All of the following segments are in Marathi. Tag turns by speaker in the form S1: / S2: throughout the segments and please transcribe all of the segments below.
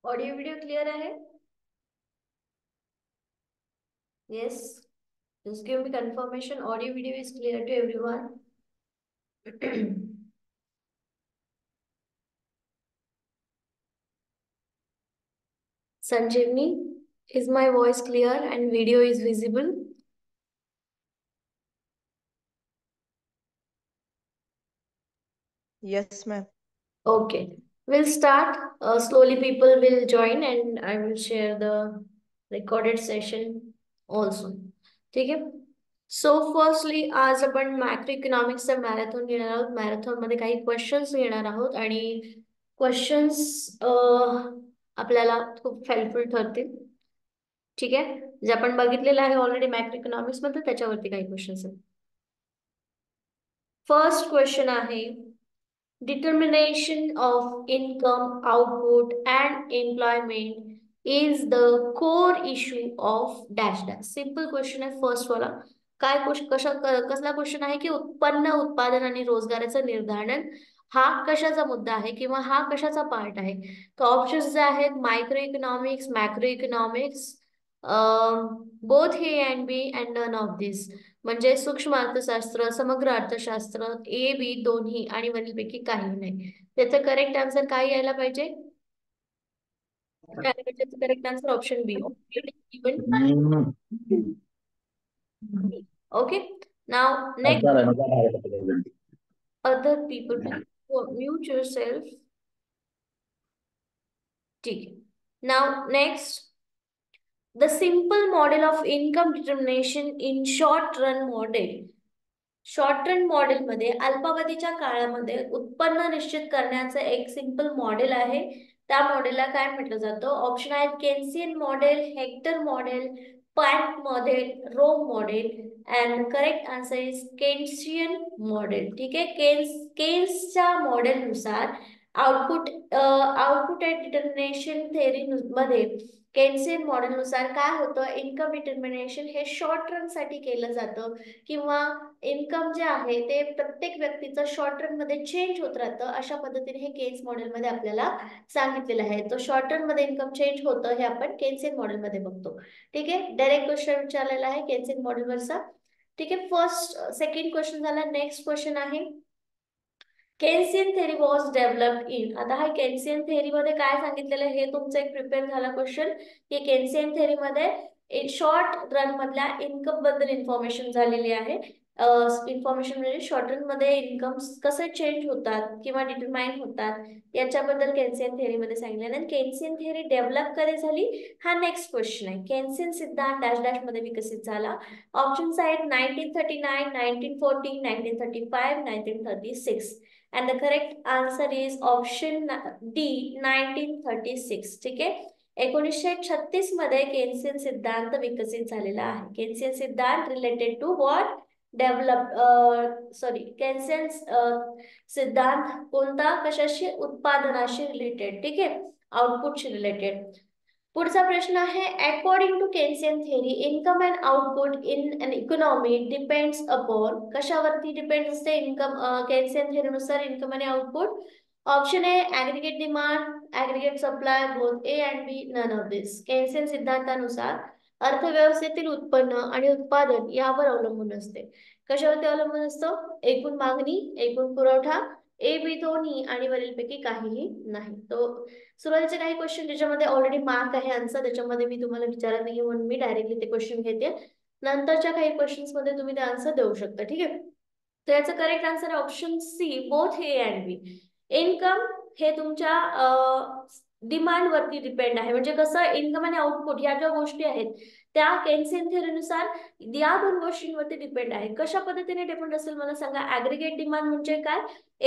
S1: ऑडिओ वीडियो क्लियर आहे? Yes. Just give me confirmation. Audio video is clear to everyone. Sanjeevni, is my voice clear and video is visible?
S2: Yes, ma'am.
S1: Okay. We'll start. Slowly people will join and I will share the recorded session also. ठीक आहे. सो फर्स्टली आज आपण मॅक्रो इकॉनॉमिक्सचा मॅरेथॉन घेणार आहोत. मॅरेथॉन मध्ये काही क्वेश्चन्स घेणार आहोत आणि क्वेश्चन्स आपल्याला खूप हेल्पफुल ठरतील. ठीक आहे. जे आपण बघितलेलं आहे ऑलरेडी मॅक्रो इकॉनॉमिक्स मध्ये त्याच्यावरती काही क्वेश्चन्स आहेत. फर्स्ट क्वेश्चन आहे determination of income, output, and employment is the core issue of dash dash. Simple question आहे फर्स्ट वाला. काय कसला क्वेश्चन आहे की उत्पन्न, उत्पादन आणि रोजगाराचं निर्धारण हा कशाचा मुद्दा आहे किंवा हा कशाचा पार्ट आहे. तर ऑप्शन्स जे आहेत micro economics, macro economics, both A and B and none of this. म्हणजे सूक्ष्म अर्थशास्त्र, समग्र अर्थशास्त्र, ए बी दोन्ही आणि वरीलपैकी काही नाही. त्याचं करेक्ट आन्सर काय यायला पाहिजे? त्याचं correct answer option B. Okay. Now next other people mute yourself. ठीक है. Now next the simple model of income determination in short run model. Short run model मध्ये अल्पावधीच्या काळामध्ये उत्पन्न निश्चित करण्याचं एक सिंपल मॉडेल आहे. त्या मॉडेलला काय म्हटलं जातं? ऑप्शन आहेत Keynesian model, Hector model, Planck model, row model. And correct answer is Keynesian model. ठीक आहे. केन्सच्या मॉडेलनुसार आउटपुट एंड डिटर्मिनेशन थेअरी मध्ये केन्सियन मॉडेलनुसार काय होतं? इन्कम डिटर्मिनेशन हे शॉर्ट रन साठी केलं जातं किंवा इन्कम जे आहे ते प्रत्येक व्यक्तीचं शॉर्ट रन मध्ये चेंज होत राहतं. अशा पद्धतीने हे केन्स मॉडेल मध्ये आपल्याला सांगितलेलं आहे. तो शॉर्ट रन मध्ये इन्कम चेंज होतं हे आपण केन्सियन मॉडेल मध्ये बघतो. ठीक आहे. डायरेक्ट क्वेश्चन विचारलेला आहे केन्सियन मॉडेल वरचा. ठीक आहे. सेकंड क्वेश्चन झाला. नेक्स्ट क्वेश्चन आहे केन्सियन थेरी वॉज डेव्हलप्ड इन. आता हा केन्सियन थेरी मध्ये काय सांगितलेलं आहे हे तुमचं एक प्रिपेअर झाला क्वेश्चन की केन्सियन थेरी मध्ये शॉर्ट रन मधल्या इन्कम बद्दल इन्फॉर्मेशन झालेली आहे. इन्फॉर्मेशन म्हणजे शॉर्ट रन मध्ये इन्कम कसे चेंज होतात किंवा डिटरमाइन होतात याच्याबद्दल केन्सियन थेरी मध्ये सांगितलं. आणि केन्सियन थेरी डेव्हलप कधी झाली हा नेक्स्ट क्वेश्चन आहे. केन्सियन सिद्धांत डॅश डॅश मध्ये विकसित झाला. ऑप्शन्स आहेत 1939, 1940, 1935, 1936. and the correct answer is option D 1936. ठीक आहे. 1936 मध्ये केन्सियन सिद्धांत विकसित झालेला आहे. केन्सियन सिद्धांत रिलेटेड टू व्हॉट? केन्सियन सिद्धांत कोणता? कशाशी? उत्पादनाशी रिलेटेड. ठीक आहे. आउटपुटशी रिलेटेड. पुढचा प्रश्न आहे according to Keynesian theory income and output in an economy depends upon. कशावरती डिपेंड असते इन्कम केन्सियन थेरीनुसार इन्कम आणि आउटपुट? Option A aggregate demand, aggregate supply, both A and B, none of this. Keynesian सिद्धांतानुसार अर्थव्यवस्थेतील उत्पन्न आणि उत्पादन यावर अवलंबून असते. कशावरती अवलंबून असतं? एकूण मागणी, एकूण पुरवठा, ए बी दोन्ही आणि वरीलपैकी काहीही नाही. तो सुरुवातीचे काही क्वेश्चन ज्याच्यामध्ये ऑलरेडी मार्क आहे आन्सर त्याच्यामध्ये मी तुम्हाला विचारत नाही म्हणून मी डायरेक्टली ते क्वेश्चन घेते. नंतरच्या काही क्वेश्चन्स मध्ये तुम्ही ते आन्सर देऊ शकता. ठीक आहे. तर याचं करेक्ट आन्सर आहे option C both A and B. Income हे तुमच्या डिमांड वरती डिपेंड आहे. म्हणजे कसं इन्कम आणि आउटपुट या ज्या गोष्टी आहेत त्या केन्सियन थेअरीनुसार या दोन गोष्टींवरती डिपेंड आहे. कशा पद्धतीने डिपेंड असेल मला सांगा. ऍग्रीगेट डिमांड म्हणजे काय?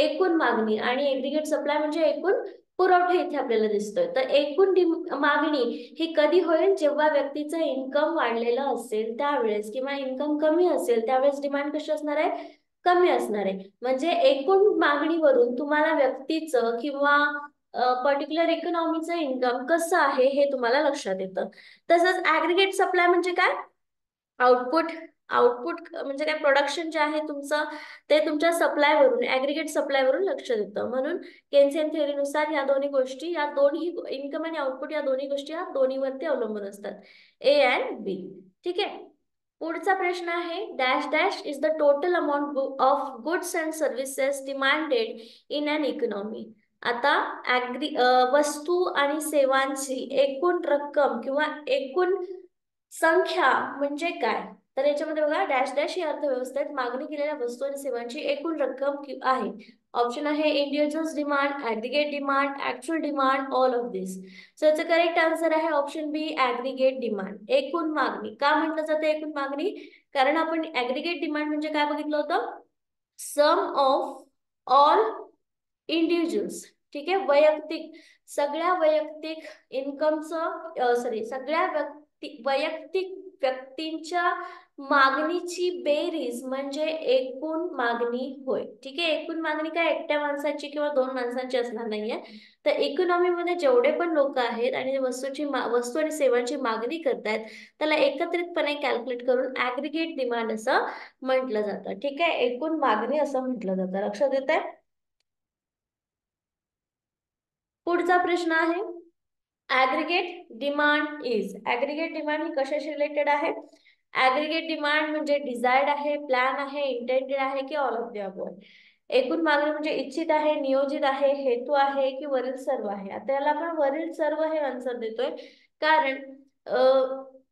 S1: एकूण मागणी. आणि ऍग्रीगेट सप्लाय म्हणजे एकूण पुरवठा इथे आपल्याला दिसतोय. तर एकूण मागणी ही कधी होईल? जेव्हा व्यक्तीचं इन्कम वाढलेलं असेल त्यावेळेस किंवा इन्कम कमी असेल त्यावेळेस डिमांड कशी असणार आहे? कमी असणार आहे. म्हणजे एकूण मागणीवरून तुम्हाला व्यक्तीचं किंवा पर्टिक्युलर इकॉनॉमीचं इन्कम कसं आहे हे तुम्हाला लक्षात येतं. तसंच ऍग्रीगेट सप्लाय म्हणजे काय? आउटपुट आउटपुट म्हणजे काय, प्रोडक्शन जे आहे तुमचं ते तुमच्या सप्लायवरून, ऍग्रीगेट सप्लायवरून लक्ष देतं. म्हणून केन्सियन थेअरीनुसार या दोन्ही गोष्टी, या दोन्ही इन्कम आणि आउटपुट या दोन्ही गोष्टी या दोन्हीवरती अवलंबून असतात, ए अँड बी. ठीक आहे. पुढचा प्रश्न आहे, dash dash is the total amount of goods and services demanded in an economy. आता वस्तू आणि सेवांची एकूण रक्कम किंवा एकूण संख्या म्हणजे काय? तर याच्यामध्ये बघा, डॅश डॅश ही अर्थव्यवस्थेत मागणी केलेल्या वस्तू आणि सेवांची एकूण रक्कम आहे. ऑप्शन आहे individuals demand, aggregate demand, actual demand, all of this. So याचा करेक्ट आन्सर आहे ऑप्शन बी, ऍग्रीगेट डिमांड, एकूण मागणी. का म्हटलं जातं एकूण मागणी? कारण आपण ऍग्रीगेट डिमांड म्हणजे काय बघितलं होतं, सम ऑफ ऑल इंडिव्हिज्युअल्स. ठीक आहे, वैयक्तिक, सगळ्या वैयक्तिक इन्कमचं, सॉरी, सगळ्या वैयक्तिक व्यक्तींच्या मागणीची बेरीज म्हणजे एकूण मागणी होय. ठीक आहे, एकूण मागणी काय एकट्या माणसाची किंवा दोन माणसांची असणार नाहीये. तर इकॉनॉमीमध्ये जेवढे पण लोक आहेत आणि वस्तू आणि सेवांची मागणी करतायत, त्याला एकत्रितपणे कॅल्क्युलेट करून ऍग्रीगेट डिमांड असं म्हटलं जातं. ठीक आहे, एकूण मागणी असं म्हटलं जातं. लक्षात येत आहे? पुढचा प्रश्न आहे, aggregate demand is, aggregate demand ही कशाशी रिलेटेड आहे? ऍग्रीगेट डिमांड म्हणजे डिझायर्ड आहे, प्लॅन आहे, इंटेंडेड आहे की ऑल ऑफ द अबोव. एकूण मागणी म्हणजे इच्छित आहे, नियोजित आहे, हेतू आहे की वरील सर्व आहे. आता याला आपण वरील सर्व हे आन्सर देतोय, कारण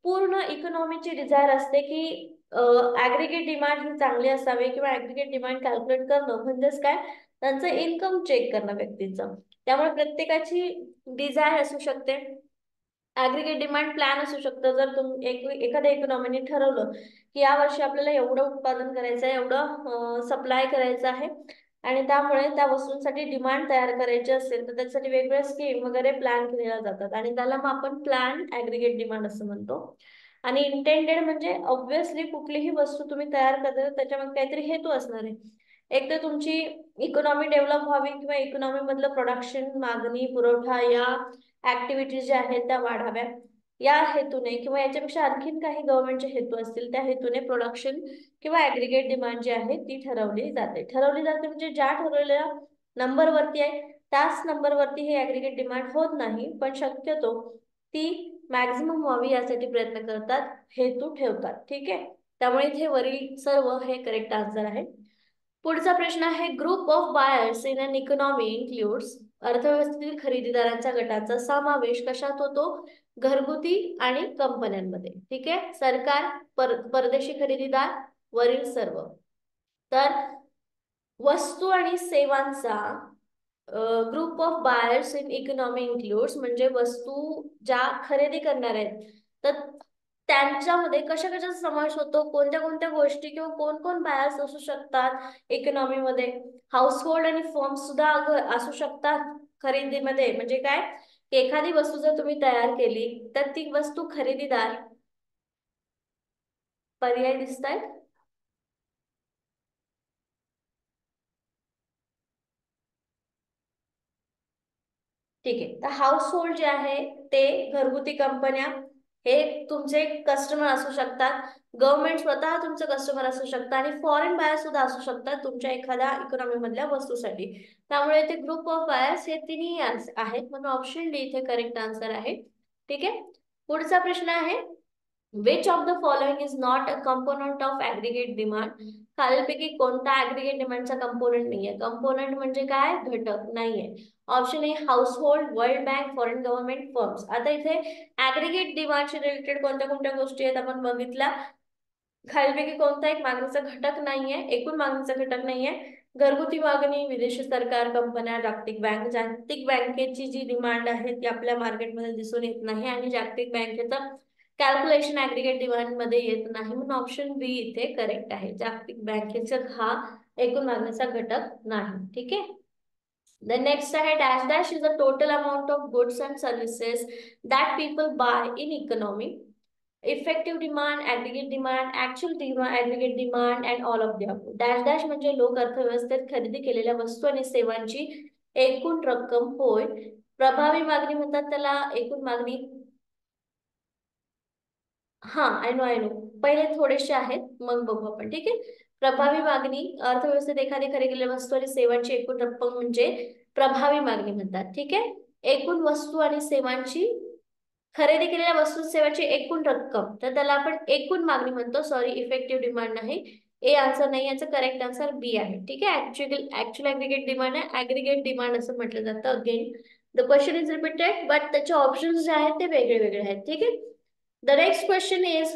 S1: पूर्ण इकॉनॉमीची डिझायर असते की ऍग्रीगेट डिमांड ही चांगली असावी, किंवा ऍग्रीगेट डिमांड कॅल्क्युलेट करणं म्हणजेच काय, त्यांचं इन्कम चेक करणं व्यक्तीचं. त्यामुळे प्रत्येकाची डिझायर असू शकते. ऍग्रीगेट डिमांड प्लॅन असू शकतं. जर एखाद्या इकॉनॉमीने ठरवलं की या वर्षी आपल्याला एवढं उत्पादन करायचं आहे, एवढं सप्लाय करायचं आहे, आणि त्यामुळे त्या वस्तूंसाठी डिमांड तयार करायची असेल, तर त्यासाठी वेगवेगळ्या स्कीम वगैरे प्लॅन केलेल्या जातात, आणि त्याला मग आपण प्लॅन ऍग्रीगेट डिमांड असं म्हणतो. आणि इंटेंडेड म्हणजे ऑब्व्हियसली कुठलीही वस्तू तुम्ही तयार करता त्याच्यामध्ये काहीतरी हेतू असणार आहे. एक तर तुमची इकॉनॉमी डेव्हलप व्हावी, किंवा इकॉनॉमी मधलं प्रोडक्शन, मागणी, पुरवठा या ऍक्टिव्हिटीज ज्या आहेत त्या वाढाव्या या हेतूने, किंवा याच्यापेक्षा आणखीन काही गव्हर्नमेंटचे हेतू असतील त्या हेतूने प्रोडक्शन किंवा ऍग्रीगेट डिमांड जी आहे ती ठरवली जाते. ठरवली जाते म्हणजे ज्या ठरवलेल्या नंबरवरती आहे त्याच नंबरवरती ही ऍग्रीगेट डिमांड होत नाही, पण शक्यतो ती मॅक्झिमम व्हावी यासाठी प्रयत्न करतात, हेतू ठेवतात. ठीक आहे, त्यामुळे इथे वरील सर्व हे करेक्ट आन्सर आहे. पुढचा प्रश्न आहे, group of buyers in an economy includes, अर्थव्यवस्थेतील खरेदीदारांचा गटाचा समावेश कशात होतो? घरगुती आणि कंपन्यांमध्ये. ठीक आहे, सरकार, परदेशी खरेदीदार, वरील सर्व. तर वस्तू आणि सेवांचा group of buyers in economy includes म्हणजे वस्तू ज्या खरेदी करणार आहेत, तर त्यांच्यामध्ये कशा कशाचा समावेश होतो, कोणत्या कोणत्या गोष्टी किंवा कोण कोण बायर्स असू शकतात इकॉनॉमीमध्ये. हाऊसहोल्ड आणि फर्म्स सुद्धा असू शकतात खरेदीमध्ये. म्हणजे काय की एखादी वस्तू जर तुम्ही तयार केली तर ती वस्तू खरेदीदार, पर्याय दिसत आहेत? ठीक आहे, तर हाऊस होल्ड जे आहे ते घरगुती कंपन्या, हे तुमचे कस्टमर असू शकतात, गव्हर्नमेंट स्वतः तुमचं कस्टमर असू शकतं, आणि फॉरेन बायर्स सुद्धा असू शकतात तुमच्या एखाद्या इकॉनॉमी मधल्या वस्तूसाठी. त्यामुळे ते ग्रुप ऑफ बायर्स हे तिन्ही आहेत, म्हणून ऑप्शन डी इथे करेक्ट आन्सर आहे. ठीक आहे, पुढचा प्रश्न आहे, which of the following is not a component of aggregate demand. खालीलपैकी कोणता ऍग्रीगेट डिमांडचा कंपोनंट नाहीये? कंपोनंट म्हणजे काय, घटक नाहीये. Option A house hold, world bank, foreign government, firms. आता इथे ऍग्रीगेट डिमांडशी रिलेटेड कोणत्या कोणत्या गोष्टी आहेत आपण बघितल्या. खालीलपैकी कोणता एक मागणीचा घटक नाहीये, एकूण मागणीचा घटक नाहीये. घरगुती मागणी, विदेशी सरकार, कंपन्या, जागतिक बँक. जागतिक बँकेची जी डिमांड आहे ती आपल्या मार्केटमध्ये दिसून येत नाही, आणि जागतिक बँकेचं कॅल्क्युलेशन ऍग्रीगेट डिमांड मध्ये येत नाही, म्हणून ऑप्शन बी इथे करेक्ट आहे. जागतिक बँकेचा हा एकूण मागणीचा घटक नाही. ठीक आहे. The next आहे, dash dash is the total amount of goods and services that people buy in economy. Effective demand, aggregate demand, actual demand, aggregate demand and all of the above. Dash dash म्हणजे लोक अर्थव्यवस्थेत खरेदी केलेल्या वस्तू आणि सेवांची एकूण रक्कम होय. प्रभावी मागणी म्हणतात त्याला, एकूण मागणी. हा, आय नो. पहिले थोडेसे आहेत मग बघू आपण, ठीक आहे. प्रभावी मागणी, अर्थव्यवस्थेत एखादी खरेदी केलेल्या वस्तू आणि सेवांची एकूण रक्कम म्हणजे प्रभावी मागणी म्हणतात, ठीक आहे. एकूण वस्तू आणि सेवांची, खरेदी केलेल्या वस्तू सेवाची एकूण रक्कम, तर त्याला आपण एकूण मागणी म्हणतो. सॉरी, इफेक्टिव्ह डिमांड नाही. ए आन्सर नाही, याचं करेक्ट आन्सर बी आहे, ठीक आहे. ऍक्च्युअल ऍग्रीगेट डिमांड आहे, ऍग्रीगेट डिमांड असं म्हटलं जातं. Again the question is repeated, but त्याचे ऑप्शन्स जे आहेत ते वेगळे वेगळे आहेत, ठीक आहे. The next question is,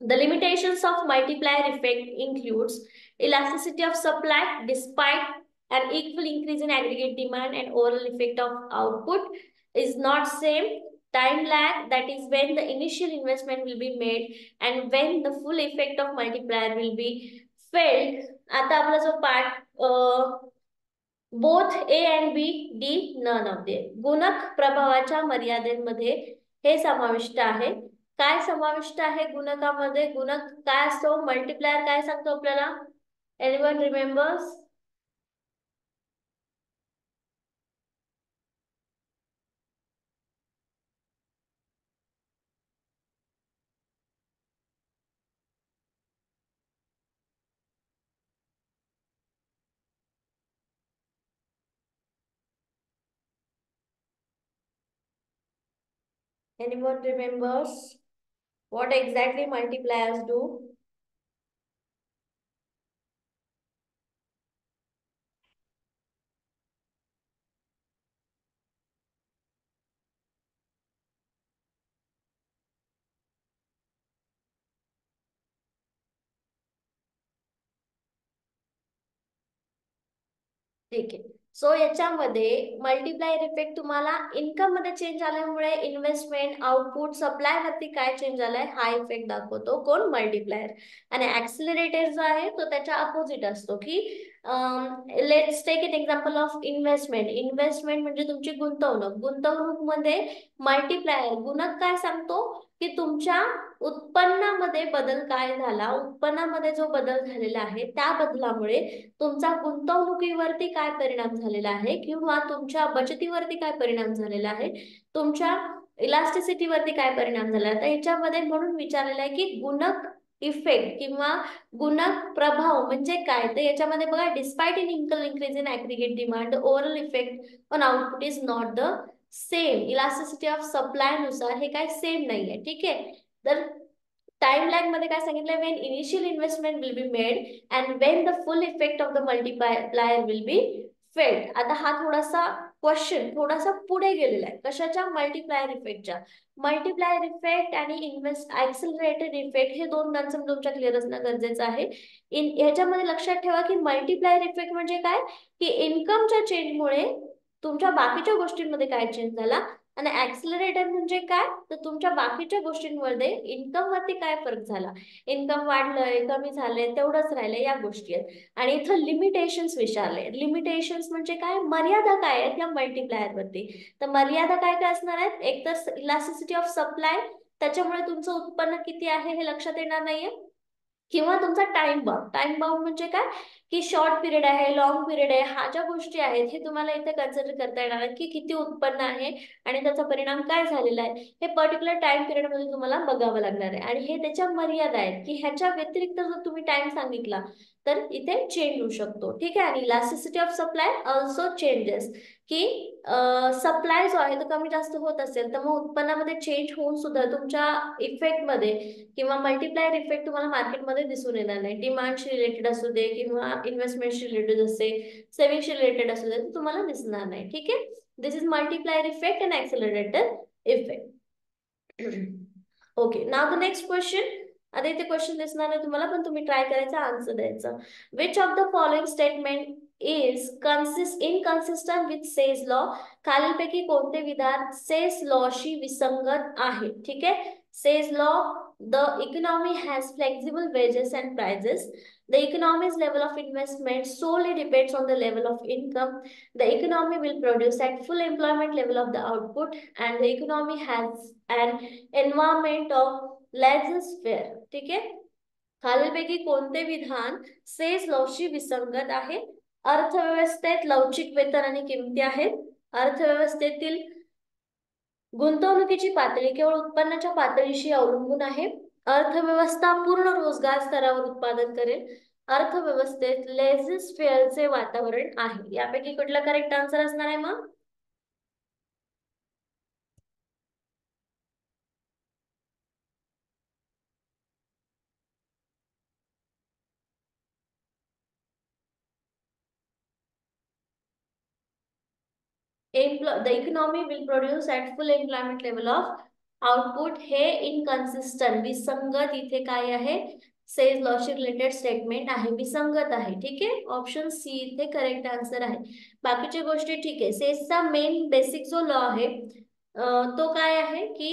S1: the limitations of multiplier effect includes elasticity of supply despite an equal increase in aggregate demand, and overall effect of output is not same. Time lag, that is when the initial investment will be made and when the full effect of multiplier will be felt. आता आपला जो part, both A and B, D none of they, गुणक प्रभावाच्या मर्यादेमध्ये हे समाविष्ट आहे. काय समाविष्ट आहे गुणकामध्ये? गुणक काय असतो? मल्टिप्लायर काय सांगतो आपल्याला? Anyone remembers? Anyone remembers what exactly multipliers do? ठीक आहे. सो याच्यामध्ये मल्टिप्लायर इफेक्ट तुम्हाला इन्कम मध्ये चेंज आल्यामुळे इन्व्हेस्टमेंट, आउटपुट, सप्लाय वरती काय चेंज झालाय हा इफेक्ट दाखवतो. कोण? मल्टिप्लायर. आणि ऍक्सिलरेटर जो आहे तो त्याच्या अपोजिट असतो, की let's take an example of investment. Investment म्हणजे तुमची गुंतवणूक. गुंतवणूक मध्ये मल्टिप्लायर, गुणक काय सांगतो की तुमच्या उत्पन्नामध्ये बदल काय झाला, उत्पन्नामध्ये जो बदल झालेला आहे त्या बदलामुळे तुमचा गुंतवणुकीवरती काय परिणाम झालेला आहे, किंवा तुमच्या बचतीवरती काय परिणाम झालेला आहे, तुमच्या इलास्टिसिटीवरती काय परिणाम झाला. तर याच्यामध्ये म्हणून विचारलेलं आहे की गुणक इफेक्ट किंवा गुणक प्रभाव म्हणजे काय. तर याच्यामध्ये बघा, despite in income increase in aggregate demand, overall effect on output is not the same. Elasticity of supply नुसार हे काय सेम नाहीये, ठीक आहे. तर टाइम लॅग मध्ये काय सांगितलंय? Wien initial investment will be made and Wien the full effect of the multiplier will be failed. आता हा थोडासा क्वेश्चन थोडासा पुढे गेलेला आहे. कशाच्या? मल्टिप्लायर इफेक्टच्या. मल्टिप्लायर इफेक्ट आणि ऍक्सिलरेटेड इफेक्ट हे दोन कन्सेप्ट तुमच्या क्लिअर असणं गरजेचं आहे. ह्याच्यामध्ये लक्षात ठेवा की मल्टिप्लायर इफेक्ट म्हणजे काय, की इन्कमच्या चेंजमुळे तुमच्या बाकीच्या गोष्टींमध्ये काय चेंज झाला, आणि ऍक्सिलरेटर म्हणजे काय, तर तुमच्या बाकीच्या गोष्टींमध्ये इन्कम वरती काय फरक झाला, इन्कम वाढलंय, कमी झालंय, तेवढंच राहिलंय, या गोष्टी आहेत. आणि इथं लिमिटेशन्स विचारले. लिमिटेशन्स म्हणजे काय, मर्यादा काय आहेत या मल्टिप्लायर वरती. तर मर्यादा काय काय असणार आहेत? एक तर इलास्टिसिटी ऑफ सप्लाय, त्याच्यामुळे तुमचं उत्पन्न किती आहे हे लक्षात येणार नाहीये, किंवा तुमचा टाइम बाउंड. टाइम बाउंड म्हणजे काय, की शॉर्ट पिरियड आहे, लॉंग पिरियड आहे, हा ज्या गोष्टी आहेत हे तुम्हाला इथे कन्सिडर करता येणार आहे, की किती उत्पन्न आहे आणि त्याचा परिणाम काय झालेला आहे, हे पर्टिक्युलर टाइम पिरियड मध्ये तुम्हाला बघावं लागणार आहे. आणि हे त्याच्या मर्यादा आहेत, की ह्याच्या व्यतिरिक्त जर तुम्ही टाइम सांगितला तर इथे चेंज होऊ शकतो, ठीक आहे. आणि elasticity of supply also changes, की सप्लाय जो आहे तो कमी जास्त होत असेल तर मग उत्पन्नामध्ये चेंज होऊन सुद्धा तुमच्या इफेक्ट मध्ये किंवा मल्टिप्लायर इफेक्ट तुम्हाला मार्केटमध्ये दिसून येणार नाही. डिमांडशी रिलेटेड असू दे किंवा इन्व्हेस्टमेंटशी रिलेटेड असे, सेव्हिंगशी रिलेटेड असू दे, तर तुम्हाला दिसणार नाही, ठीक आहे. This is multiplier effect and accelerated effect. Okay, now the next question. आता इथे क्वेश्चन दिसणार नाही तुम्हाला, पण तुम्ही ट्राय करायचा आन्सर द्यायचं. Which of the following statement is inconsistent with Say's law. खालीलपैकी कोणते विधान सेज लॉशी विसंगत आहे, ठीक आहे. Say's law, the economy has flexible wages and prices. The economy's level of investment solely depends on the level of income. The economy will produce at full employment level of the output, and the economy has an environment of laissez-faire. ठीक आहे. खालीलपैकी कोणते विधान सेज लॉशी विसंगत आहे? अर्थव्यवस्थेत लवचिक वेतन आणि किमती आहेत. अर्थव्यवस्थेतील गुंतवणुकीची पातळी केवळ उत्पन्नाच्या पातळीशी अवलंबून आहे. अर्थव्यवस्था पूर्ण रोजगार स्तरावर उत्पादन करेल. अर्थव्यवस्थेत लेझिस फेअरचे वातावरण आहे. यापैकी कुठला करेक्ट आन्सर असणार आहे मग? The economy will produce at full employment level of output. हे इनकन्सिस्टंट विसंगत इथे काय आहे? सेज लॉशी रिलेटेड स्टेटमेंट आहे, विसंगत आहे. ठीक आहे, ऑप्शन सी इथे करेक्ट आन्सर आहे. बाकीच्या गोष्टी ठीक आहे. सेजचा मेन बेसिक जो लॉ आहे तो काय आहे की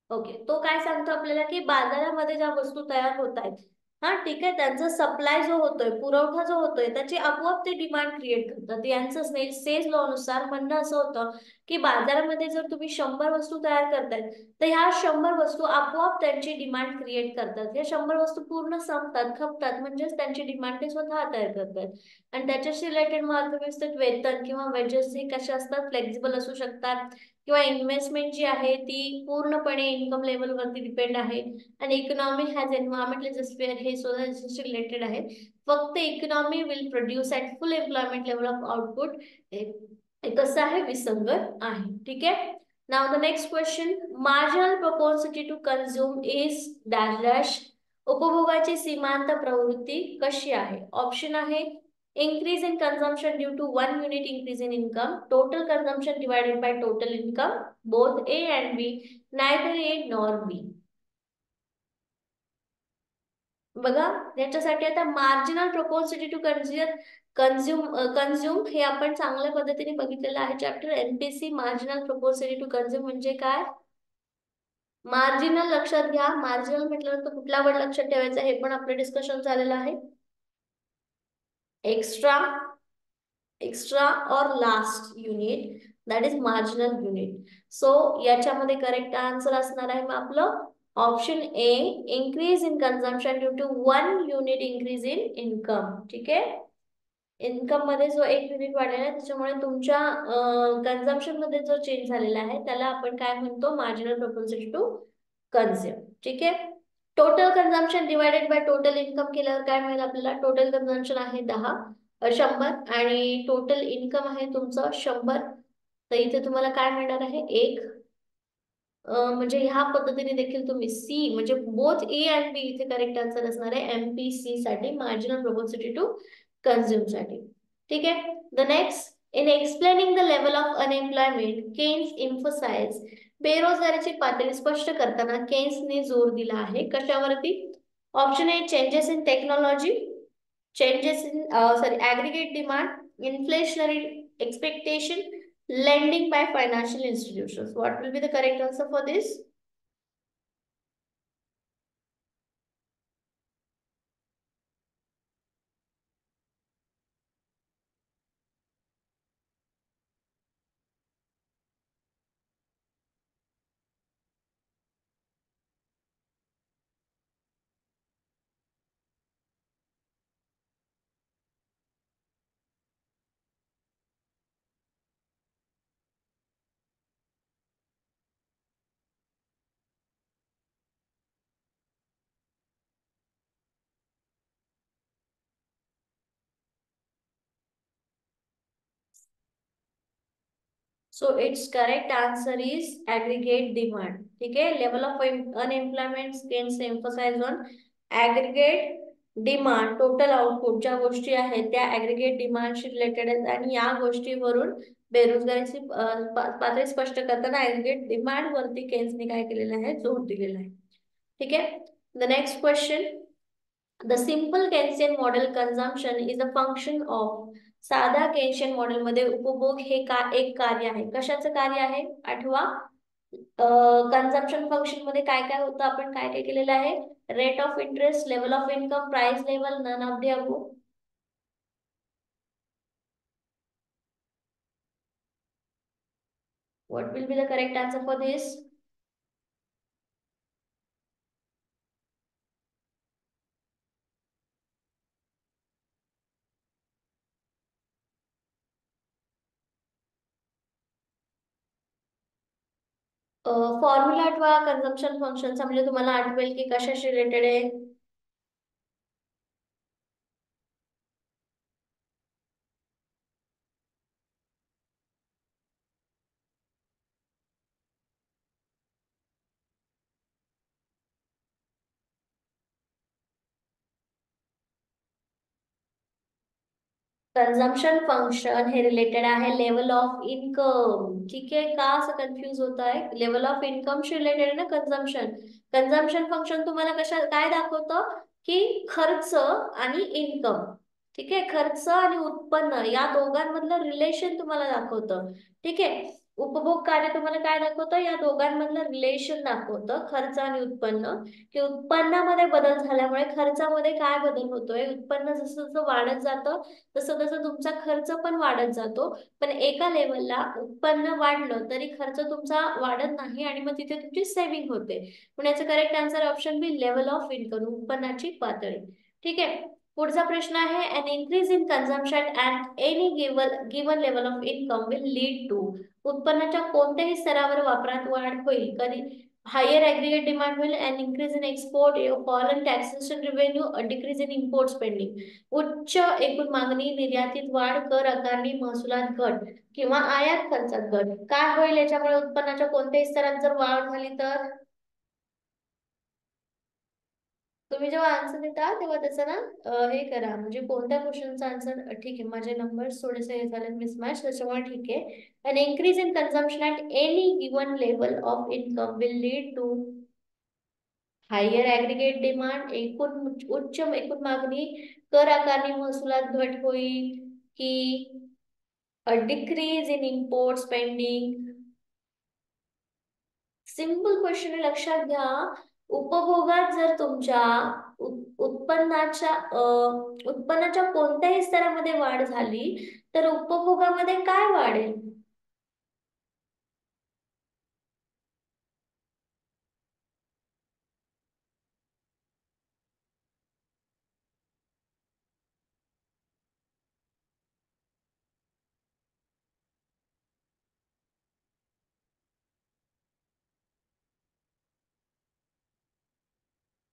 S1: ओके, तो काय सांगतो आपल्याला की बाजारामध्ये ज्या वस्तू तयार होत आहेत, हा ठीक आहे, त्यांचा सप्लाय जो होतोय, पुरवठा जो होतोय, त्याची आपोआप ते डिमांड क्रिएट करतात. यांचं सेज लॉ नुसार म्हणणं असं होतं की बाजारामध्ये जर तुम्ही 100 वस्तू तयार करतायत तर ह्या 100 वस्तू आपोआप त्यांची डिमांड क्रिएट करतात. ह्या 100 वस्तू पूर्ण संपतात, खपतात, म्हणजेच त्यांची डिमांड ते स्वतः तयार करतात. आणि त्याच्याशी रिलेटेड मग अर्थव्यवस्थेत वेतन किंवा वेजेस हे कसे असतात? फ्लेक्झिबल असू शकतात, किंवा इन्व्हेस्टमेंट जी आहे ती पूर्णपणे इन्कम लेवल वरती डिपेंड आहे. आणि इकॉनॉमी हॅज एन्व्हायरमेंटल जस्टिफायर हे सुद्धा रिलेटेड आहे. फक्त economy will produce at full employment level of output हे कसं आहे? विसंगत आहे. ठीक आहे. Now the next question, marginal propensity to consume is dash dash. उपभोगाची सीमांत प्रवृत्ती कशी आहे? ऑप्शन आहे increase in consumption due to 1 unit increase in income, total consumption divided by total income, both A and B, neither A nor B. बघा, याच्यासाठी आता मार्जिनल प्रोपोन्सिटी टू कन्झ्युम हे आपण चांगल्या पद्धतीने बघितलेलं आहे chapter MPC. Marginal propensity to consume म्हणजे काय? मार्जिनल लक्षात घ्या. मार्जिनल म्हटल्यानंतर कुठला वर्ड लक्षात ठेवायचा हे पण आपलं डिस्कशन झालेलं आहे. Extra, extra or last unit, that is marginal unit. So याच्यामध्ये करेक्ट आन्सर असणार आहे मग आपलं option A, increase in consumption due to 1 unit increase in income. ठीक आहे, इन्कम मध्ये जो 1 युनिट वाढलेला आहे त्याच्यामुळे तुमच्या कन्झम्पशन मध्ये जो चेंज झालेला आहे त्याला आपण काय म्हणतो? Marginal propensity to consume. ठीक आहे. Total consumption divided by total income केल्यावर काय मिळेल आपल्याला? टोटल कन्झम्पशन आहे 100 आणि टोटल इन्कम आहे तुमचं 100. तर इथे तुम्हाला काय मिळणार आहे? 1. म्हणजे ह्या पद्धतीने देखील तुम्ही सी म्हणजे बोथ ए अँड बी इथे करेक्ट आन्सर असणार आहे एमपीसी साठी, मार्जिनल प्रोपोन्सिटी टू कन्झ्युम साठी. ठीक आहे. The next, in explaining the level of unemployment Keynes emphasise. बेरोजगारीची पातळी स्पष्ट करताना केन्सने जोर दिला आहे कशावरती? Option A, changes in technology, changes in aggregate demand, inflationary expectation, lending by financial institutions. What will be the correct answer for this? So its correct answer is aggregate demand. ठीक है, level of unemployment tends to emphasize on aggregate demand, total output ज्या गोष्टी आहेत त्या aggregate demand शी रिलेटेड आहेत आणि या गोष्टीवरून बेरोजगारीची पातळी स्पष्ट करताना aggregate demand वरती केन्सने काय केलेलं आहे? जोर दिलेला आहे. ठीक आहे. The next question, the simple Keynesian model consumption is a function of. साधा केन्शियन मॉडेल मध्ये उपभोग हे का एक कार्य आहे. कशाचं कार्य आहे? आठवा. कन्झम्पशन फंक्शन मध्ये काय काय होतं? आपण काय काय केलेलं आहे? Rate of interest, level of income, price level, none of the above. What will be the correct answer for this? Formula आठवा कन्झम्पशन फंक्शनचा, म्हणजे तुम्हाला आठवेल की कशाशी रिलेटेड आहे. कंजम्पशन फंक्शन हे रिलेटेड आहे लेवल ऑफ इन्कम. ठीक आहे, का असं कन्फ्युज होत आहे? लेवल ऑफ इन्कमशी रिलेटेड आहे ना कंजम्पशन. कंजम्पशन फंक्शन तुम्हाला कशा काय दाखवतं की खर्च आणि इन्कम. ठीक आहे, खर्च आणि उत्पन्न या दोघांमधलं रिलेशन तुम्हाला दाखवतं. ठीक आहे, उपभोग कार्य तुम्हाला काय दाखवतं? या दोघांमधलं रिलेशन दाखवतं, खर्च आणि उत्पन्न. की उत्पन्नामध्ये बदल झाल्यामुळे खर्चामध्ये काय बदल होतोय, उत्पन्न जसं जसं वाढत जातं तसं तसं तुमचा खर्च पण वाढत जातो. पण एका लेवलला उत्पन्न वाढलं तरी खर्च तुमचा वाढत नाही आणि मग तिथे तुमची सेव्हिंग होते. पण याचं correct answer option B, level of income, उत्पन्नाची पातळी. ठीक आहे, पुढचा प्रश्न आहे, an increase in consumption at any given level of income will lead to. उत्पन्नाच्या कोणत्याही स्तरावर वापरात वाढ होईल कधी? हायर ॲग्रीगेट डिमांड होईल, an increase in export, fall in taxation revenue, decrease in import spending. उच्च एकूण मागणी, निर्यातीत वाढ, कर आकारणी, महसुलात घट किंवा आयात खर्चात घट. काय होईल याच्यामुळे? उत्पन्नाच्या कोणत्याही स्तरात जर वाढ झाली तर? तुम्ही जेव्हा आन्सर देता तेव्हा त्याचं ना हे करा, म्हणजे कोणत्या क्वेश्चनचा आन्सर. ठीक आहे, माझे नंबर्स थोडेसे हे झाले मिसमॅच, त्याच्यामुळे ठीक आहे. An increase in consumption at any given level of income will lead to higher aggregate demand, एकूण उच्च एकूण मागणी, कर आकारणी महसुलात घट होईल की decrease in import spending? Simple question आहे, लक्षात घ्या. उपभोगात जर तुमच्या उत्पन्नाच्या कोणत्याही स्तरामध्ये वाढ झाली तर उपभोगामध्ये काय वाढेल?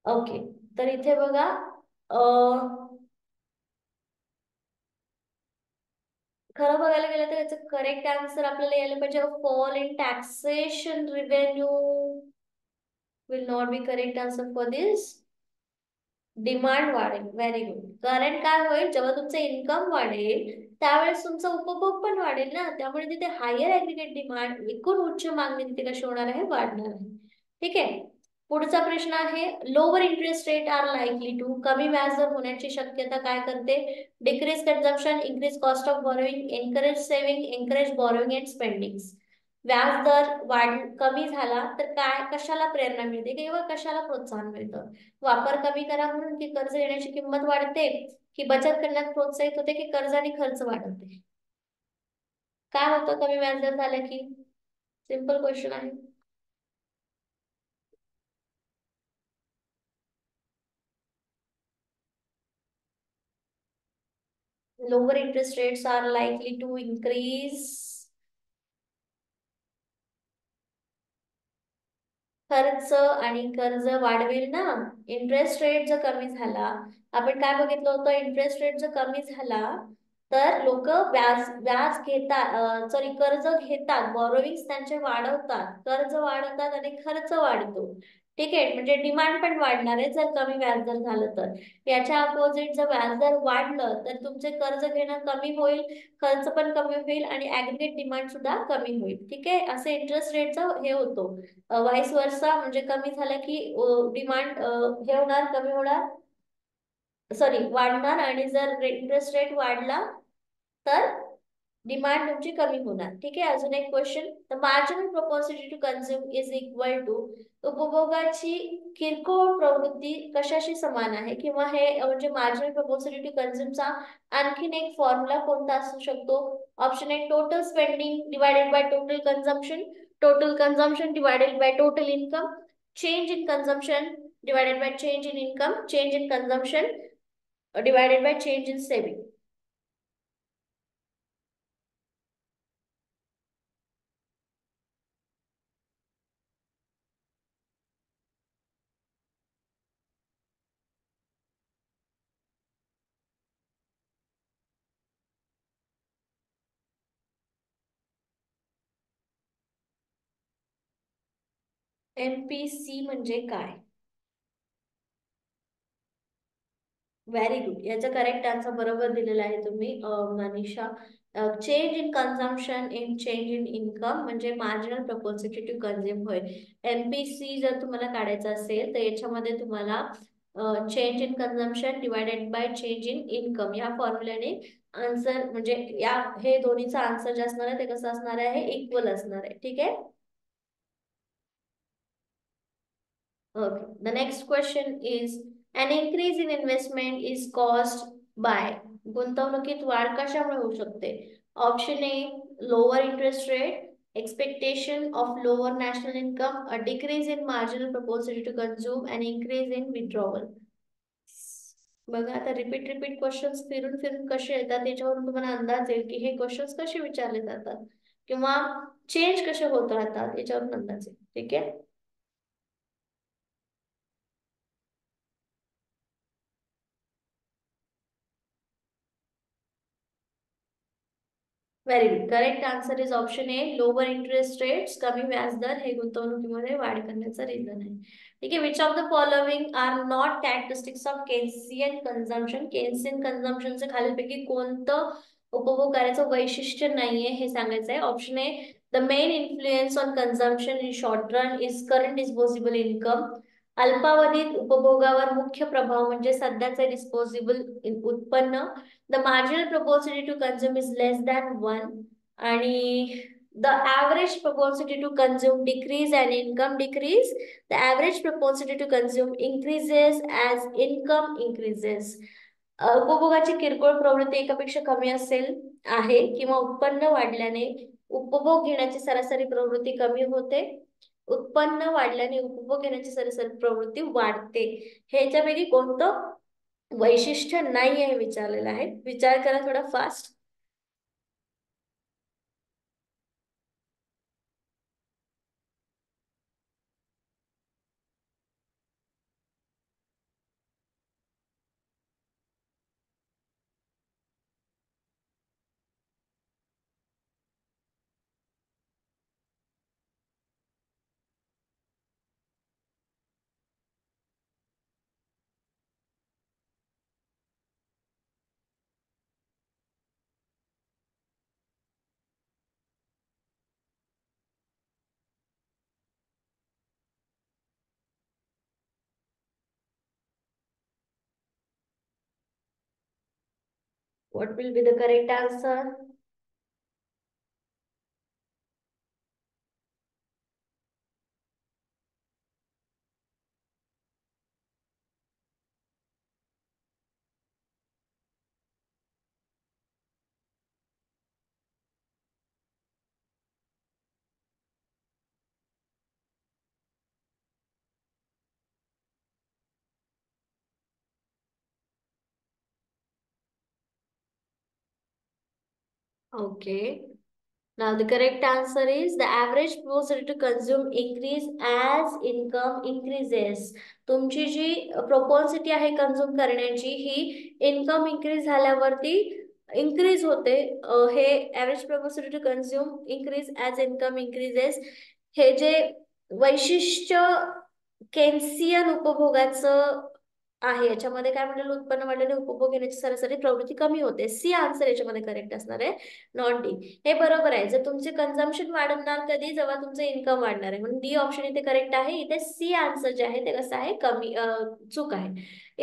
S1: ओके, तर इथे बघा, खरं बघायला गेलं तर याचं करेक्ट आन्सर आपल्याला यायला पाहिजे, fall in taxation revenue will not be correct answer for this. Demand वाढेल, व्हेरी गुड. कारण काय होईल, जेव्हा तुमचं इन्कम वाढेल त्यावेळेस तुमचा उपभोग पण वाढेल ना, त्यामुळे तिथे हायर ॲग्रीगेट डिमांड, एकूण उच्च मागणी तिथे कशी होणार आहे? वाढणार आहे. ठीक आहे, पुढचा प्रश्न आहे, lower interest rate are likely to. कमी व्याजदर होण्याची शक्यता काय करते? Decrease consumption, increase cost of borrowing, encourage saving, encourage borrowing and spending. व्याजदर कमी झाला तर काय, कशाला प्रेरणा मिळते किंवा कशाला प्रोत्साहन मिळतं? वापर कमी करा म्हणून, की कर्ज घेण्याची किंमत वाढते, की बचत करण्यात प्रोत्साहित होते, की कर्ज आणि खर्च वाढवते? काय होतं कमी व्याजदर झालं की? सिंपल क्वेश्चन आहे. Lower interest rates are likely to increase खर्च आणि कर्ज वाढवेल ना. इंटरेस्ट रेट जर कमी झाला, आपण काय बघितलं होतं, इंटरेस्ट रेट जर कमी झाला तर लोक व्याज व्याज घेतात, सॉरी कर्ज घेतात, बॉरोविंग्स त्यांचे वाढवतात, कर्ज वाढवतात आणि खर्च वाढतो. ठीक आहे, म्हणजे डिमांड पण वाढणार आहे जर कमी व्याजदर झालं तर. याच्या अपोजिट जर व्याजदर वाढलं तर तुमचे कर्ज घेणं कमी होईल, खर्च पण कमी होईल आणि ऍग्रीगेट डिमांड सुद्धा कमी होईल. ठीक आहे, असे इंटरेस्ट रेटचं हे होतो. व्हाईस वर्सा, म्हणजे कमी झालं की डिमांड हे होणार, कमी होणार, सॉरी वाढणार, आणि जर इंटरेस्ट रेट वाढला तर डिमांड तुमची कमी होणार. ठीक आहे, अजून एक question, the marginal propensity to consume is equal to. उपभोगाची किरकोळ प्रवृत्ती कशाशी समान आहे, किंवा हे म्हणजे मार्जिनल प्रोपॉसिटी टू कन्झ्युमचा आणखीन एक फॉर्म्युला कोणता असू शकतो? Option A, total spending divided by total consumption, total consumption divided by total income, change in consumption divided by change in income, change in consumption divided by change in saving. MPC म्हणजे काय? Very good. याचा करेक्ट आन्सर बरोबर दिलेला आहे तुम्ही Manisha. Change in consumption in change in income म्हणजे मार्जिनल प्रपोर्सिटी टू कन्झ्युम होय. MPC जर तुम्हाला काढायचं असेल तर याच्यामध्ये तुम्हाला change in consumption divided by change in income या फॉर्म्युल्याने आन्सर म्हणजे या हे दोन्हीचा आन्सर जे असणार आहे ते कसं असणार आहे, इक्वल असणार आहे. ठीक आहे. Okay. The next question is an increase in investment is caused by गुंतवणुकीत वाढ कशामुळे होऊ शकते? Option a lower interest rate, expectation of lower national income, a decrease in marginal propensity to consume, an increase in withdrawal. बघा आता रिपीट क्वेश्चन्स फिरून फिरून कसे येतात त्याच्यावरून तुम्हाला अंदाज येईल की हे क्वेश्चन्स कसे विचारले जातात किंवा चेंज कसे होत राहतात याच्यावरून अंदाज येईल. ठीक आहे. Very good. Correct answer is option a lower interest rates. कमी व्याजदर हे गुंतवणुकीमध्ये वाढ करण्याचं रिझन आहे. ठीक आहे. Which of the following are not characteristics of Keynesian consumption? Keynesian कन्झम्पशनचं खालीलपैकी कोणतं उपभोग कार्याचं वैशिष्ट्य नाहीये हे सांगायचं आहे. Option A the main influence on consumption in short run is current disposable income. अल्पावधीत उपभोगावर मुख्य प्रभाव म्हणजे सध्याचे डिस्पोजेबल उत्पन्न. The marginal propensity to consume is less than 1 आणि the average propensity to consume decrease and income decrease. The average propensity to consume increases as income increases. उपभोगाची किरकोळ प्रवृत्ती एकापेक्षा कमी असेल आहे किंवा उत्पन्न वाढल्याने उपभोग घेण्याची सरासरी प्रवृत्ती कमी होते. उत्पन्न वाढल्याने उपभोग घेण्याची सरासरी प्रवृत्ती वाढते. ह्याच्यापैकी कोणतं वैशिष्ट्य नाही आहे विचारलेलं आहे. विचार करा थोडा fast. What will be the correct answer? Okay. Now the correct answer is the average propensity to consume increase as income increases. तुमची जी प्रोपॉन्सिटी आहे कंझ्युम करण्याची ही इन्कम इन्क्रीज झाल्यावरती इन्क्रीज होते. हे average propensity to consume increase as income increases हे जे वैशिष्ट्य केन्सियन उपभोगाचं आहे याच्यामध्ये काय म्हणलेलं उत्पन्न वाढल्याने उपभोग घेण्याची सरासरी प्रवृत्ती कमी होते. सी आन्सर याच्यामध्ये करेक्ट असणार आहे, नॉट डी. हे बरोबर आहे. जर तुमचे कन्झम्पशन वाढणार कधी जेव्हा तुमचं इन्कम वाढणार आहे म्हणून डी ऑप्शन इथे करेक्ट आहे. इथे सी आन्सर जे आहे ते कसं आहे कमी चूक आहे.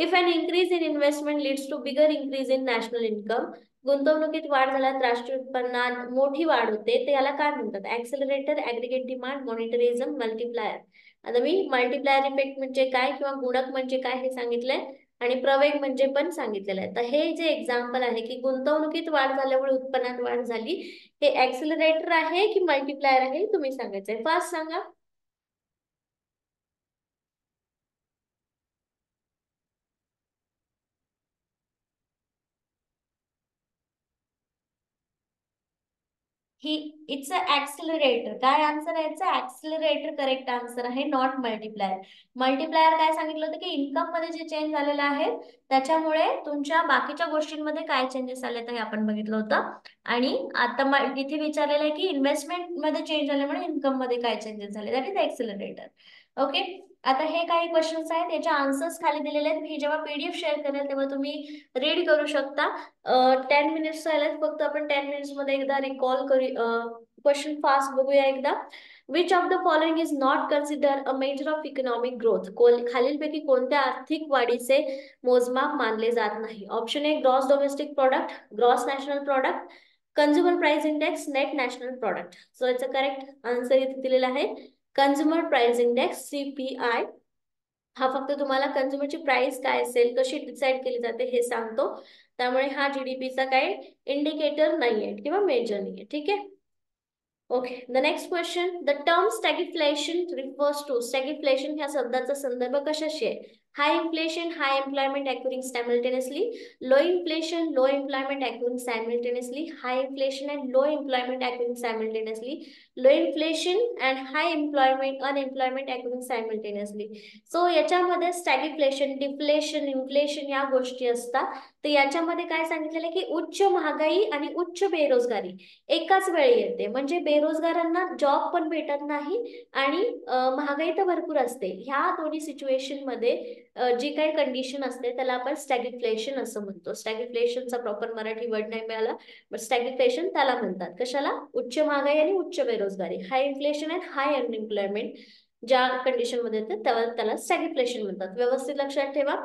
S1: If an increase in investment leads to bigger increase in national income. गुंतवणुकीत वाढ झाल्यास राष्ट्रीय उत्पन्नात मोठी वाढ होते. ते याला काय म्हणतात? ऍक्सेलरेटर, ऍग्रीगेट डिमांड, मॉनिटरिझम, मल्टिप्लायर. आता मी मल्टिप्लायर इफेक्ट म्हणजे काय किंवा गुणक म्हणजे काय हे सांगितलंय आणि प्रवेग म्हणजे पण सांगितलेलं आहे. तर हे जे एक्झाम्पल आहे की गुंतवणुकीत वाढ झाल्यामुळे उत्पन्नात वाढ झाली, हे ऍक्सिलरेटर आहे की मल्टिप्लायर आहे तुम्ही सांगायचंय. फास्ट सांगा. ही इट्स अ ऍक्सिलरेटर. काय आन्सर आहे याचा? ऍक्सिलरेटर करेक्ट आन्सर आहे, नॉट मल्टिप्लायर. मल्टिप्लायर काय सांगितलं होतं की इन्कम मध्ये जे चेंज झालेलं आहे त्याच्यामुळे तुमच्या बाकीच्या गोष्टींमध्ये काय चेंजेस आले हे आपण बघितलं होतं. आणि आता इथे विचारलेलं आहे की इन्व्हेस्टमेंट मध्ये चेंज झाल्यामुळे इन्कम मध्ये काय चेंजेस झाले, दॅट इज ऍक्सिलरेटर. ओके, आता हे काही क्वेश्चन्स आहेत, याचे आन्सर्स खाली दिलेले आहेत. मी जेव्हा पीडीएफ शेअर करेल तेव्हा तुम्ही रीड करू शकता. 10 मिनिट्स राहिलेत फक्त, आपण 10 मिनिट्स मध्ये एकदा रिकॉल करू. क्वेश्चन फास्ट बघूया एकदा. Which of the following is not consider a measure of economic growth? खालीलपैकी कोणत्या आर्थिक वाढीचे मोजमाप मानले जात नाही? Option A gross domestic product, gross national product, consumer price index, net national product. So याचा करेक्ट आन्सर इथे दिलेला आहे कन्झ्युमर प्राइस इंडेक्स, CPI. हा फक्त तुम्हाला कन्झ्युमरची प्राइस काय असेल, कशी डिसाइड केली जाते हे सांगतो. त्यामुळे हा जीडीपीचा काही इंडिकेटर नाहीये किंवा मेजर नाहीये. ठीक आहे. Okay, the next question. The term stagflation refers to stagflation ह्या शब्दाचा संदर्भ कशाशी आहे? High inflation, high employment occurring simultaneously, low inflation, low employment occurring simultaneously, high inflation and low employment occurring simultaneously, low inflation and high employment unemployment occurring simultaneously. So याच्यामध्ये stagflation, deflation, inflation या गोष्टी असतात. तर याच्यामध्ये काय सांगितलेलं आहे की उच्च महागाई आणि उच्च बेरोजगारी एकाच वेळी येते. म्हणजे बेरोजगारांना जॉब पण भेटत नाही आणि महागाई तर भरपूर असते. ह्या दोन्ही सिच्युएशन मध्ये जी काही कंडिशन असते त्याला आपण स्टॅग्फ्लेशन असं म्हणतो. स्टॅग्फ्लेशनचा प्रॉपर मराठी वर्ड नाही मिळाला, बट स्टॅग्फ्लेशन त्याला म्हणतात. कशाला? उच्च महागाई आणि उच्च बेरोजगारी, high inflation and high unemployment ज्या कंडिशन मध्ये येते त्याला स्टॅग्फ्लेशन म्हणतात. व्यवस्थित लक्षात ठेवा.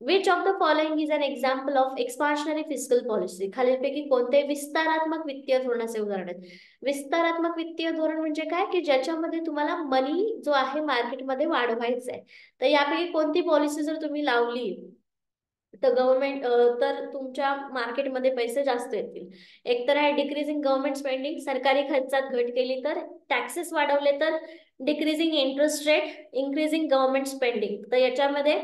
S1: Which of the following is an example of expansionary fiscal policy? खालीलपैकी कोणते विस्तारात्मक वित्तीय धोरणाचे उदाहरण आहेत? विस्तारात्मक वित्तीय धोरण म्हणजे काय की ज्याच्यामध्ये तुम्हाला मनी जो आहे मार्केटमध्ये वाढवायचा आहे. तर यापैकी कोणती पॉलिसी जर तुम्ही लावली तर गव्हर्नमेंट तर तुमच्या मार्केटमध्ये पैसे जास्त येतील. एक तर आहे डिक्रीजिंग गव्हर्नमेंट स्पेंडिंग, सरकारी खर्चात घट केली तर. टॅक्सेस वाढवले तर decreasing interest rate, increasing government spending. तर याच्यामध्ये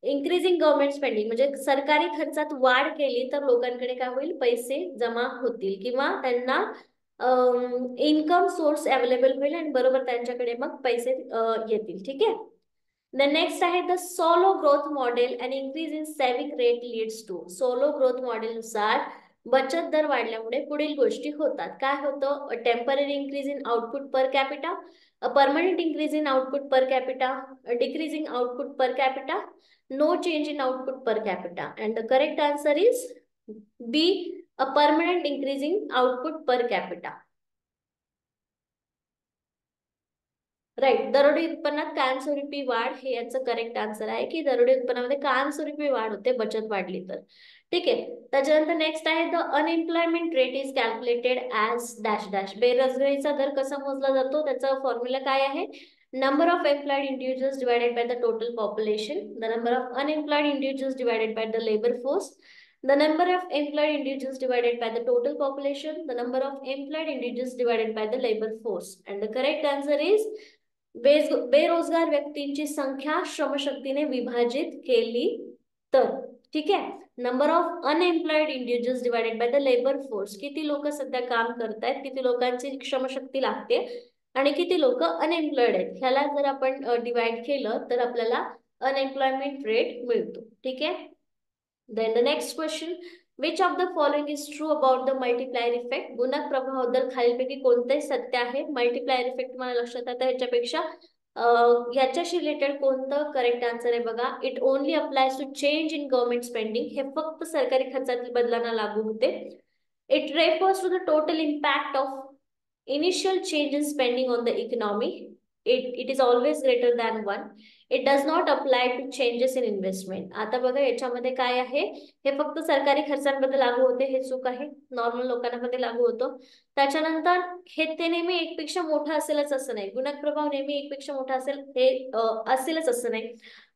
S1: इन्क्रीजिंग गव्हर्नमेंट स्पेंडिंग म्हणजे सरकारी खर्चात वाढ केली तर लोकांकडे काय होईल, पैसे जमा होतील किंवा त्यांना इन्कम सोर्स अवेलेबल होईल आणि बरोबर त्यांच्याकडे मग पैसे येतील. ठीक आहे. द नेक्स्ट आहे the Solow growth model and increase in saving rate leads to. Solow growth model नुसार बचत दर वाढल्यामुळे पुढील गोष्टी होतात. काय होतं? Temporary increase in output per capita, a permanent increase in output per capita, a decreasing output per capita, no change in output per capita. And the correct answer is B, a permanent increase in output per capita. Right. दरोडे उत्पन्नात कायमस्वरूपी वाढ हे याचं करेक्ट आन्सर आहे की दरोडे उत्पन्नामध्ये कायमस्वरूपी वाढ होते बचत वाढली तर. ठीक आहे. त्याच्यानंतर नेक्स्ट आहे the unemployment rate is calculated as dash dash. बेरोजगारीचा दर कसा मोजला जातो? त्याचा फॉर्म्युला काय आहे? Number of employed individuals divided by the total population, the number of unemployed individuals divided by the labour force, the number of employed individuals divided by the total population, the number of employed individuals divided by the labor force. And the correct answer is बेरोजगार व्यक्तींची संख्या श्रमशक्तीने विभाजित केली तर. ठीक आहे. Number of unemployed individuals divided by the labour force, किती लोक सध्या काम करतायत, किती लोकांची श्रमशक्ती लागते आणि किती लोक अनएम्प्लॉयड आहेत, ह्याला जर आपण डिवाइड केलं तर आपल्याला अनएम्प्लॉयमेंट रेट मिळतो. ठीक आहे. Then the next question, which of the following is true about the multiplier effect? गुणक प्रभावाबद्दल खालीलपैकी कोणते सत्य आहे? मल्टिप्लायर इफेक्ट मला लक्षात आता ह्याच्यापेक्षा याच्याशी रिलेटेड कोणतं करेक्ट आन्सर आहे बघा. It only applies to change in government spending. हे फक्त सरकारी खर्चातील बदलांना लागू होते. It refers to the total impact of initial change in spending on the economy. It is always greater than 1. It does not apply to changes in investment. आता बघा याच्यामध्ये काय आहे, हे फक्त सरकारी खर्चांबद्दल लागू होते, हे चूक आहे. नॉर्मल लोकांना मध्ये लागू होतो. त्याच्यानंतर हे ते नेहमी एकपेक्षा मोठा असेलच असं नाही. गुणक प्रभाव नेहमी एकपेक्षा मोठा असेल हे असेलच असं नाही.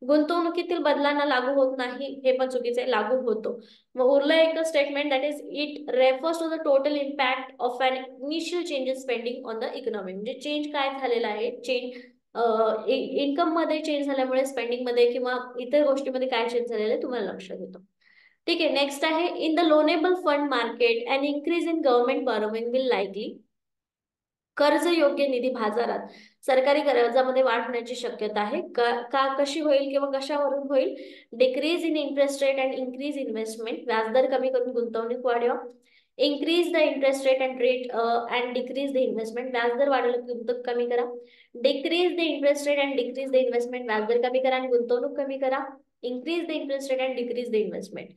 S1: गुंतवणुकीतील बदलांना लागू होत नाही हे पण चुकीचं आहे, लागू होतो. मग उरलं एक statement that is it refers to the total impact of an initial change in spending on the economy. म्हणजे चेंज काय झालेला आहे, चेंज इन्कम मध्ये चेंज झाल्यामुळे स्पेंडिंग मध्ये किंवा इतर गोष्टीमध्ये काय चेंज झालेलं आहे तुम्हाला लक्षात येतो. ठीक आहे. नेक्स्ट आहे in the loanable fund market and increase in government borrowing will likely. कर्ज योग्य निधी बाजारात सरकारी कर्जामध्ये वाढ होण्याची शक्यता आहे का कशी होईल किंवा कशावरून होईल? Decrease in interest rate and increase investment. व्याजदर कमी करून गुंतवणूक वाढवा, increase the interest rate and decrease the investment, व्याजदर वाढवलं की गुंतवणूक कमी करा. Decrease the interest rate and decrease the investment, व्याजदर कमी करा आणि गुंतवणूक कमी करा. Increase the interest rate and decrease the investment,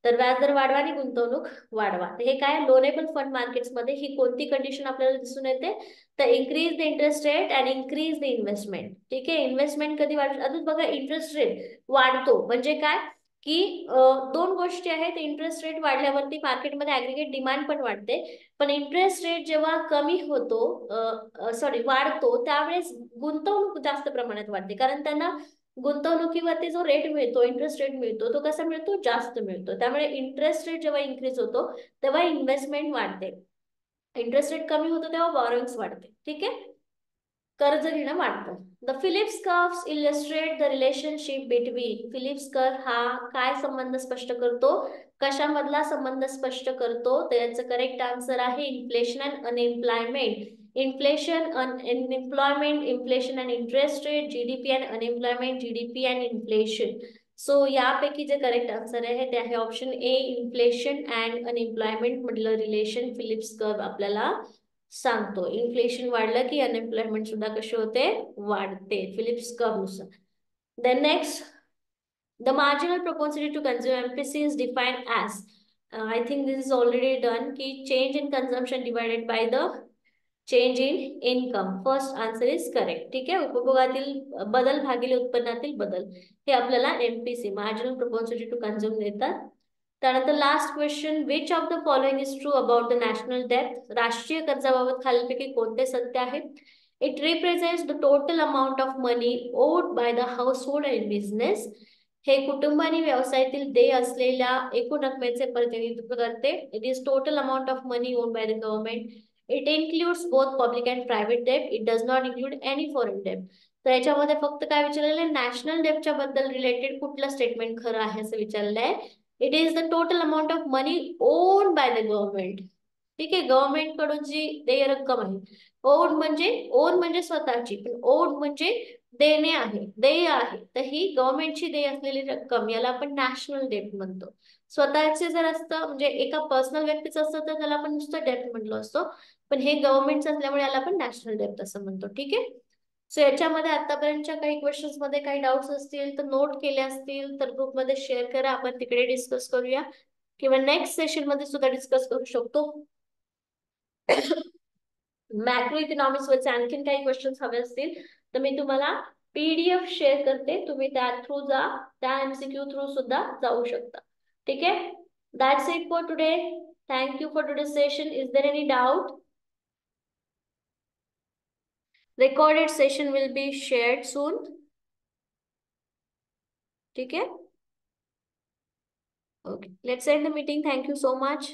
S1: तर व्याजदर वाढवा आणि गुंतवणूक वाढवा. तर हे काय लोनेबल फंड मार्केट्समध्ये ही कोणती कंडिशन आपल्याला दिसून येते, तर increase the interest rate and increase the investment. ठीक आहे, इन्व्हेस्टमेंट कधी वाढ, अजून बघा इंटरेस्ट रेट वाढतो म्हणजे काय की दोन गोष्टी आहेत. इंटरेस्ट रेट वाढल्यावरती मार्केटमध्ये ऍग्रीगेट डिमांड पण वाढते, पण इंटरेस्ट रेट जेव्हा कमी होतो सॉरी वाढतो त्यावेळेस गुंतवणूक जास्त प्रमाणात वाढते, कारण त्यांना गुंतवणुकीवरती जो रेट मिळतो, इंटरेस्ट रेट मिळतो, तो कसा मिळतो, जास्त मिळतो. त्यामुळे इंटरेस्ट रेट जेव्हा इन्क्रीज होतो तेव्हा इन्व्हेस्टमेंट वाढते. इंटरेस्ट रेट कमी होतो तेव्हा बॉरोइंग्स वाढते. ठीक आहे, कर्ज घेणं वाढतं. The Phillips curves illustrate the relationship between, Phillips curve हा काय संबंध स्पष्ट करतो, कशामधला संबंध स्पष्ट करतो, त्याचं करेक्ट आन्सर आहे inflation and unemployment. Inflation unemployment, inflation and interest rate, GDP and unemployment, GDP and inflation. So यापैकी जे करेक्ट आन्सर आहे ते आहे option A, inflation and unemployment मधलं रिलेशन फिलिप्स कर्व आपल्याला सांगतो. इन्फ्लेशन वाढलं की अनएम्प्लॉयमेंट सुद्धा कशी होते, वाढते फिलिप्स कर्व नुसार. Then next, the marginal propensity to consume MPC is defined as, I think this is already done, की change in consumption divided by the change in income. First answer is correct. ठीक आहे, उपभोगातील बदल भागिले उत्पन्नातील बदल, हे आपल्याला MPC marginal propensity to consume देतात. त्यानंतर last question, which of the following is true about the national डेब्ट, राष्ट्रीय कर्जाबाबत खालीलपैकी कोणते सत्य आहे. It represents the total amount of money owed by the household and business, हे कुटुंब आणि व्यवसायातील देय असलेल्या एकूण रकमेचे प्रतिनिधित्व करते. It is total amount of money own by the government. It includes both public and private डेब्ट. It does not include any foreign डेब्ट. तर याच्यामध्ये फक्त काय विचारलेलं आहे, नॅशनल डेब्टच्या बद्दल रिलेटेड कुठलं स्टेटमेंट खरं आहे असं विचारलं आहे. It is the total amount of money own by the government. ठीक आहे, गव्हर्नमेंट कडून जी देय रक्कम आहे, ओन म्हणजे स्वतःची, पण ओन म्हणजे देणे आहे, देय आहे, तर ही गव्हर्नमेंटची देय असलेली रक्कम याला आपण नॅशनल डेब्ट म्हणतो. स्वतःचे जर असतं म्हणजे एका पर्सनल व्यक्तीचं असतं तर त्याला आपण नुसतं डेब्ट म्हणलो असतो, पण हे गव्हर्नमेंटचं असल्यामुळे याला आपण नॅशनल डेब्ट असं म्हणतो. ठीक आहे, सो याच्यामध्ये आतापर्यंतच्या काही क्वेश्चन्स मध्ये काही डाऊट्स असतील तर नोट केले असतील तर ग्रुपमध्ये शेअर करा, आपण तिकडे डिस्कस करूया किंवा नेक्स्ट सेशन मध्ये सुद्धा डिस्कस करू शकतो. मॅक्रो इकॉनॉमिक्स वरचे आणखीन काही क्वेश्चन्स हवे असतील तर मी तुम्हाला पीडीएफ शेअर करते, तुम्ही त्या थ्रू जा, त्या एमसीक्यू थ्रू सुद्धा जाऊ शकता. ठीक आहे, that's it for today. Thank you for today session. Is there any doubt? Recorded session will be shared soon. ठीक है, okay, let's end the meeting. Thank you so much.